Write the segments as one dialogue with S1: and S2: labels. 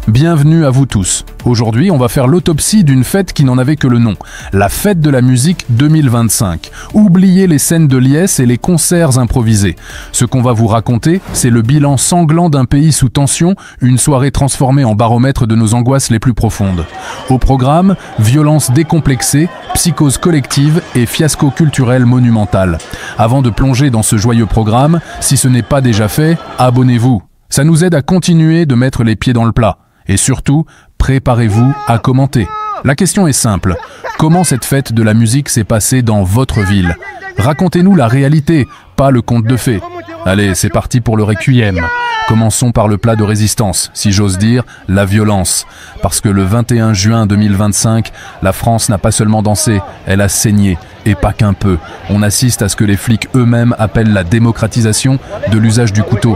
S1: Bienvenue à vous tous. Aujourd'hui, on va faire l'autopsie d'une fête qui n'en avait que le nom, la Fête de la musique 2025. Oubliez les scènes de liesse et les concerts improvisés. Ce qu'on va vous raconter, c'est le bilan sanglant d'un pays sous tension, une soirée transformée en baromètre de nos angoisses les plus profondes. Au programme, violence décomplexée, psychose collective et fiasco culturel monumental. Avant de plonger dans ce joyeux programme, si ce n'est pas déjà fait, abonnez-vous. Ça nous aide à continuer de mettre les pieds dans le plat. Et surtout, préparez-vous à commenter. La question est simple. Comment cette fête de la musique s'est passée dans votre ville? Racontez-nous la réalité, pas le conte de fées. Allez, c'est parti pour le requiem. Commençons par le plat de résistance, si j'ose dire, la violence. Parce que le 21 juin 2025, la France n'a pas seulement dansé, elle a saigné, et pas qu'un peu. On assiste à ce que les flics eux-mêmes appellent la démocratisation de l'usage du couteau.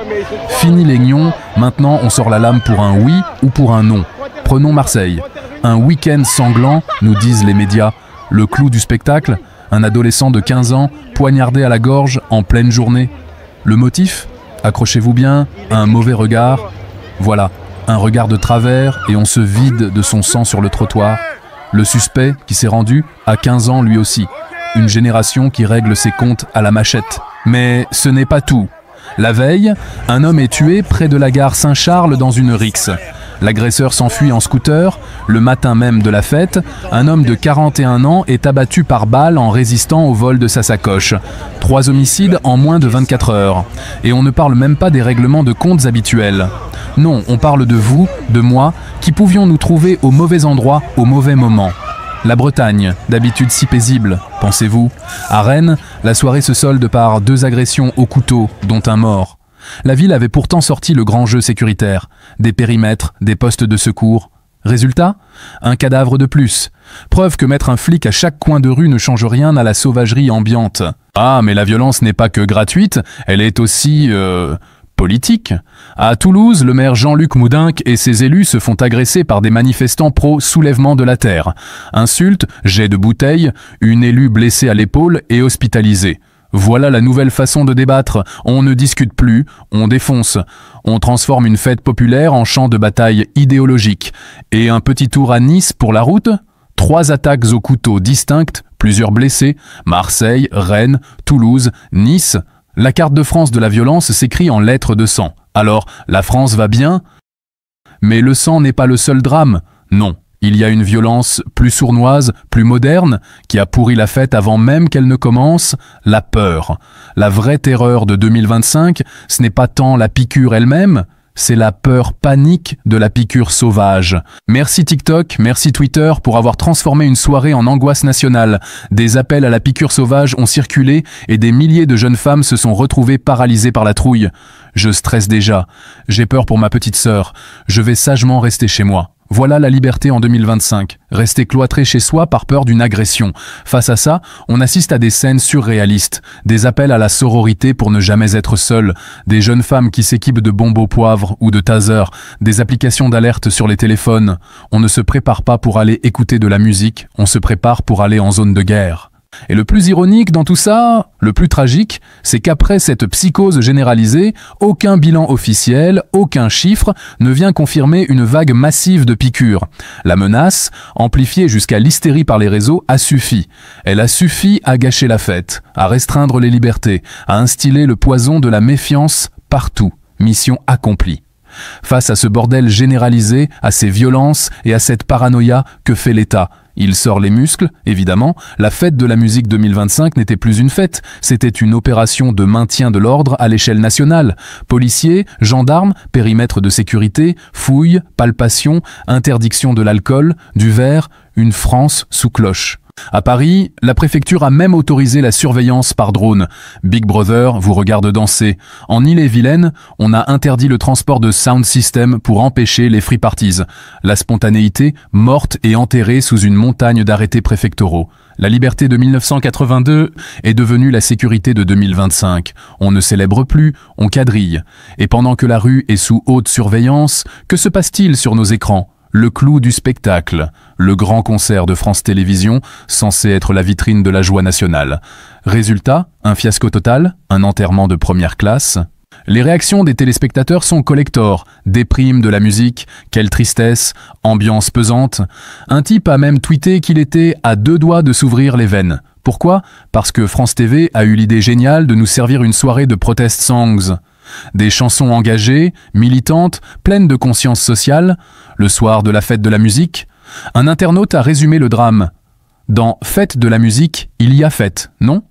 S1: Fini les gnons, maintenant on sort la lame pour un oui ou pour un non. Prenons Marseille. Un week-end sanglant, nous disent les médias. Le clou du spectacle, un adolescent de 15 ans, poignardé à la gorge en pleine journée. Le motif ? Accrochez-vous bien, un mauvais regard. Voilà, un regard de travers et on se vide de son sang sur le trottoir. Le suspect qui s'est rendu a 15 ans lui aussi. Une génération qui règle ses comptes à la machette. Mais ce n'est pas tout. La veille, un homme est tué près de la gare Saint-Charles dans une rixe. L'agresseur s'enfuit en scooter. Le matin même de la fête, un homme de 41 ans est abattu par balle en résistant au vol de sa sacoche. 3 homicides en moins de 24 heures. Et on ne parle même pas des règlements de comptes habituels. Non, on parle de vous, de moi, qui pouvions nous trouver au mauvais endroit, au mauvais moment. La Bretagne, d'habitude si paisible, pensez-vous. À Rennes, la soirée se solde par 2 agressions au couteau, dont un mort. La ville avait pourtant sorti le grand jeu sécuritaire, des périmètres, des postes de secours. Résultat ? Un cadavre de plus. Preuve que mettre un flic à chaque coin de rue ne change rien à la sauvagerie ambiante. Ah, mais la violence n'est pas que gratuite, elle est aussi... politique. À Toulouse, le maire Jean-Luc Moudenc et ses élus se font agresser par des manifestants pro-soulèvement de la terre. Insultes, jets de bouteilles, une élue blessée à l'épaule et hospitalisée. Voilà la nouvelle façon de débattre. On ne discute plus, on défonce. On transforme une fête populaire en champ de bataille idéologique. Et un petit tour à Nice pour la route ? 3 attaques au couteau distinctes, plusieurs blessés, Marseille, Rennes, Toulouse, Nice. La carte de France de la violence s'écrit en lettres de sang. Alors, la France va bien ? Mais le sang n'est pas le seul drame. Non, il y a une violence plus sournoise, plus moderne, qui a pourri la fête avant même qu'elle ne commence, la peur. La vraie terreur de 2025, ce n'est pas tant la piqûre elle-même, c'est la peur panique de la piqûre sauvage. Merci TikTok, merci Twitter pour avoir transformé une soirée en angoisse nationale. Des appels à la piqûre sauvage ont circulé et des milliers de jeunes femmes se sont retrouvées paralysées par la trouille. Je stresse déjà. J'ai peur pour ma petite sœur. Je vais sagement rester chez moi. Voilà la liberté en 2025. Rester cloîtré chez soi par peur d'une agression. Face à ça, on assiste à des scènes surréalistes, des appels à la sororité pour ne jamais être seul, des jeunes femmes qui s'équipent de bombes au poivre ou de tasers, des applications d'alerte sur les téléphones. On ne se prépare pas pour aller écouter de la musique, on se prépare pour aller en zone de guerre. Et le plus ironique dans tout ça, le plus tragique, c'est qu'après cette psychose généralisée, aucun bilan officiel, aucun chiffre ne vient confirmer une vague massive de piqûres. La menace, amplifiée jusqu'à l'hystérie par les réseaux, a suffi. Elle a suffi à gâcher la fête, à restreindre les libertés, à instiller le poison de la méfiance partout. Mission accomplie. Face à ce bordel généralisé, à ces violences et à cette paranoïa, que fait l'État ? Il sort les muscles, évidemment. La fête de la musique 2025 n'était plus une fête, c'était une opération de maintien de l'ordre à l'échelle nationale. Policiers, gendarmes, périmètre de sécurité, fouilles, palpations, interdiction de l'alcool, du verre, une France sous cloche. À Paris, la préfecture a même autorisé la surveillance par drone. Big Brother vous regarde danser. En Ille-et-Vilaine, on a interdit le transport de sound system pour empêcher les free parties. La spontanéité, morte et enterrée sous une montagne d'arrêtés préfectoraux. La liberté de 1982 est devenue la sécurité de 2025. On ne célèbre plus, on quadrille. Et pendant que la rue est sous haute surveillance, que se passe-t-il sur nos écrans ? Le clou du spectacle, le grand concert de France Télévisions, censé être la vitrine de la joie nationale. Résultat, un fiasco total, un enterrement de première classe. Les réactions des téléspectateurs sont collector. Déprime de la musique, quelle tristesse, ambiance pesante. Un type a même tweeté qu'il était à 2 doigts de s'ouvrir les veines. Pourquoi? Parce que France TV a eu l'idée géniale de nous servir une soirée de protest songs. Des chansons engagées, militantes, pleines de conscience sociale. Le soir de la fête de la musique, un internaute a résumé le drame. Dans « Fête de la musique », il y a fête, non?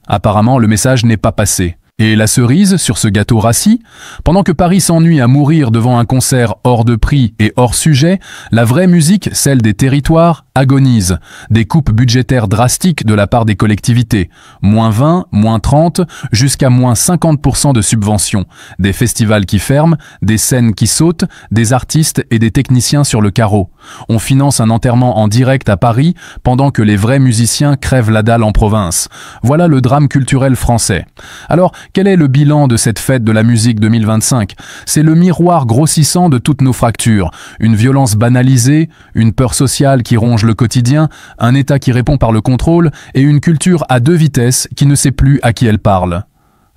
S1: Apparemment, le message n'est pas passé. Et la cerise sur ce gâteau rassis, pendant que Paris s'ennuie à mourir devant un concert hors de prix et hors sujet, la vraie musique, celle des territoires, agonise. Des coupes budgétaires drastiques de la part des collectivités. Moins 20, moins 30, jusqu'à moins 50% de subventions. Des festivals qui ferment, des scènes qui sautent, des artistes et des techniciens sur le carreau. On finance un enterrement en direct à Paris pendant que les vrais musiciens crèvent la dalle en province. Voilà le drame culturel français. Alors, quel est le bilan de cette fête de la musique 2025? C'est le miroir grossissant de toutes nos fractures. Une violence banalisée, une peur sociale qui ronge le quotidien, un État qui répond par le contrôle et une culture à 2 vitesses qui ne sait plus à qui elle parle.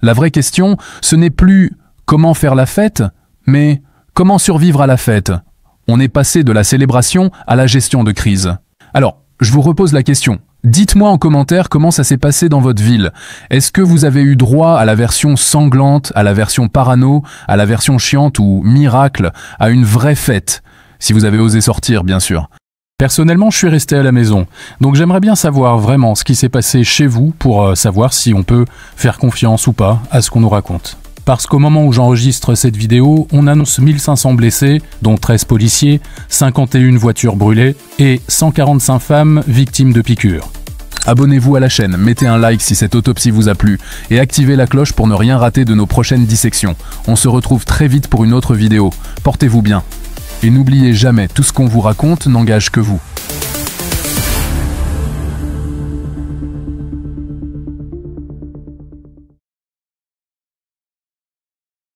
S1: La vraie question, ce n'est plus comment faire la fête, mais comment survivre à la fête. On est passé de la célébration à la gestion de crise. Alors, je vous repose la question. Dites-moi en commentaire comment ça s'est passé dans votre ville. Est-ce que vous avez eu droit à la version sanglante, à la version parano, à la version chiante ou miracle, à une vraie fête? Si vous avez osé sortir, bien sûr. Personnellement, je suis resté à la maison, donc j'aimerais bien savoir vraiment ce qui s'est passé chez vous pour savoir si on peut faire confiance ou pas à ce qu'on nous raconte. Parce qu'au moment où j'enregistre cette vidéo, on annonce 1500 blessés, dont 13 policiers, 51 voitures brûlées et 145 femmes victimes de piqûres. Abonnez-vous à la chaîne, mettez un like si cette autopsie vous a plu et activez la cloche pour ne rien rater de nos prochaines dissections. On se retrouve très vite pour une autre vidéo. Portez-vous bien. Et n'oubliez jamais, tout ce qu'on vous raconte n'engage que vous.